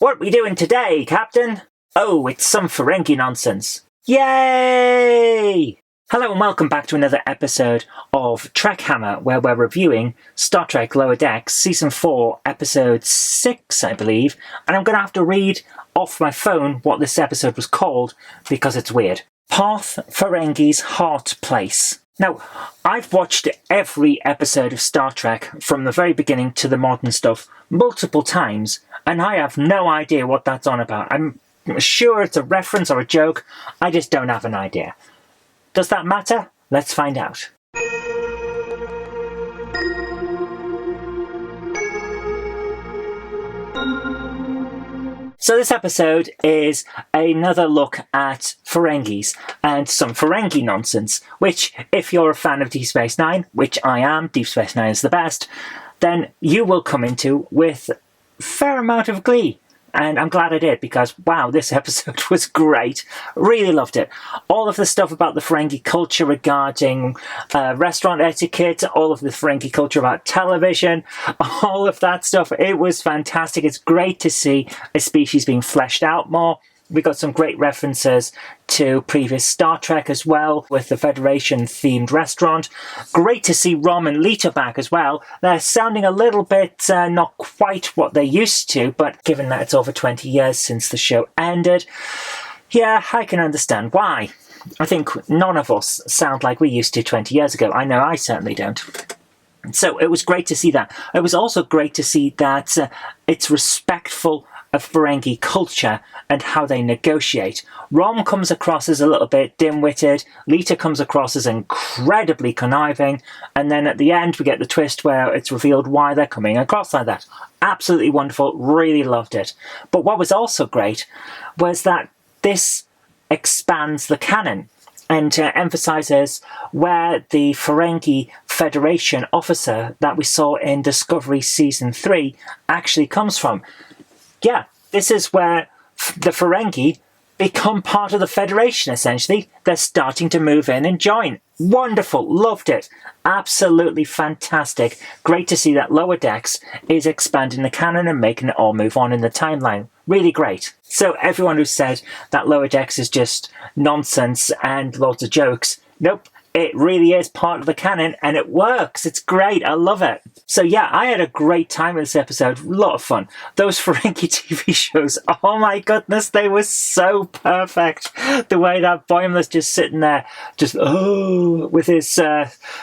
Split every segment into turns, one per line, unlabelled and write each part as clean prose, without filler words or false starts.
What are we doing today, Captain? Oh, it's Some Ferengi Nonsense. Yay! Hello and welcome back to another episode of TrekHammer, where we're reviewing Star Trek Lower Decks, Season 4, Episode 6, I believe. And I'm going to have to read off my phone what this episode was called, because it's weird. Parth Ferengi's Heart Place. Now, I've watched every episode of Star Trek from the very beginning to the modern stuff multiple times, and I have no idea what that's on about. I'm sure it's a reference or a joke, I just don't have an idea. Does that matter? Let's find out. So this episode is another look at Ferengis and some Ferengi nonsense, which, if you're a fan of Deep Space Nine, which I am, Deep Space Nine is the best, then you will come into with a fair amount of glee. And I'm glad I did, because, wow, this episode was great. Really loved it. All of the stuff about the Ferengi culture regarding restaurant etiquette, all of the Ferengi culture about television, all of that stuff, it was fantastic. It's great to see a species being fleshed out more. We got some great references to previous Star Trek as well, with the Federation-themed restaurant. Great to see Rom and Lita back as well. They're sounding a little bit not quite what they used to, but given that it's over 20 years since the show ended, yeah, I can understand why. I think none of us sound like we used to 20 years ago. I know I certainly don't. So it was great to see that. It was also great to see that it's respectful of Ferengi culture and how they negotiate. Rom comes across as a little bit dim-witted, Lita comes across as incredibly conniving, and then at the end we get the twist where it's revealed why they're coming across like that. Absolutely wonderful, really loved it. But what was also great was that this expands the canon and emphasises where the Ferengi Federation officer that we saw in Discovery Season 3 actually comes from. Yeah, this is where the Ferengi become part of the Federation, essentially. They're starting to move in and join. Wonderful, loved it. Absolutely fantastic. Great to see that Lower Decks is expanding the canon and making it all move on in the timeline. Really great. So everyone who said that Lower Decks is just nonsense and loads of jokes, nope. It really is part of the canon, and it works. It's great. I love it. So yeah, I had a great time with this episode. A lot of fun. Those Ferengi TV shows, oh my goodness, they were so perfect. The way that Boimler's just sitting there, just, oh, with his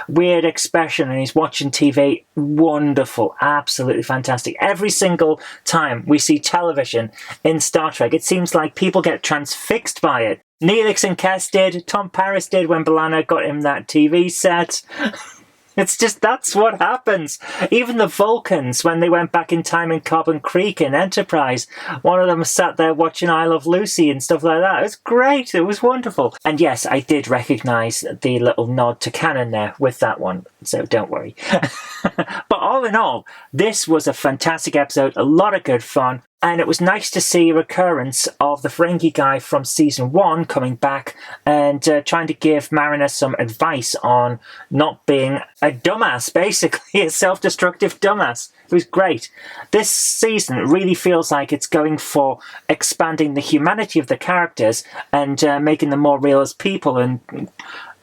weird expression, and he's watching TV. Wonderful. Absolutely fantastic. Every single time we see television in Star Trek, it seems like people get transfixed by it. Neelix and Kes did, Tom Paris did when B'Elanna got him that TV set. It's just, that's what happens. Even the Vulcans, when they went back in time in Carbon Creek in Enterprise, one of them sat there watching I Love Lucy and stuff like that. It was great. It was wonderful. And yes, I did recognise the little nod to canon there with that one, so don't worry. But all in all, this was a fantastic episode, a lot of good fun. And it was nice to see a recurrence of the Ferengi guy from Season 1 coming back and trying to give Mariner some advice on not being a dumbass, basically, a self-destructive dumbass. It was great. This season really feels like it's going for expanding the humanity of the characters and making them more real as people, and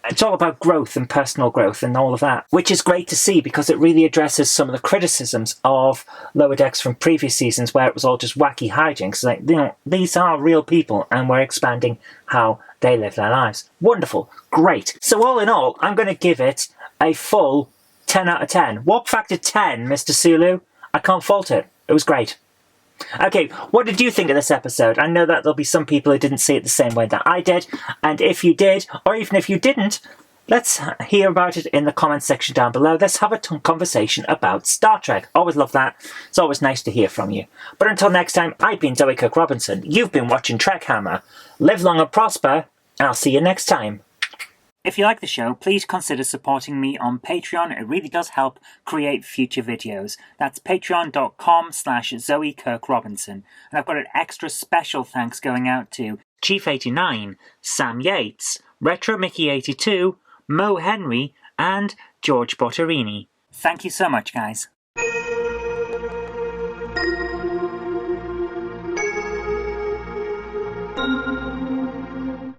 it's all about growth and personal growth and all of that, which is great to see because it really addresses some of the criticisms of Lower Decks from previous seasons where it was all just wacky hijinks. Like, you know, these are real people and we're expanding how they live their lives. Wonderful. Great. So all in all, I'm going to give it a full 10 out of 10. Warp factor 10, Mr. Sulu. I can't fault it. It was great. Okay, what did you think of this episode? I know that there'll be some people who didn't see it the same way that I did, and if you did, or even if you didn't, let's hear about it in the comments section down below. Let's have a conversation about Star Trek. Always love that. It's always nice to hear from you. But until next time, I've been Zoe Kirk-Robinson. You've been watching TrekHammer. Live long and prosper. I'll see you next time. If you like the show, please consider supporting me on Patreon. It really does help create future videos. That's patreon.com/Zoe Kirk-Robinson. And I've got an extra special thanks going out to Chief89, Sam Yates, Retro Mickey 82, Mo Henry, and George Botterini. Thank you so much, guys.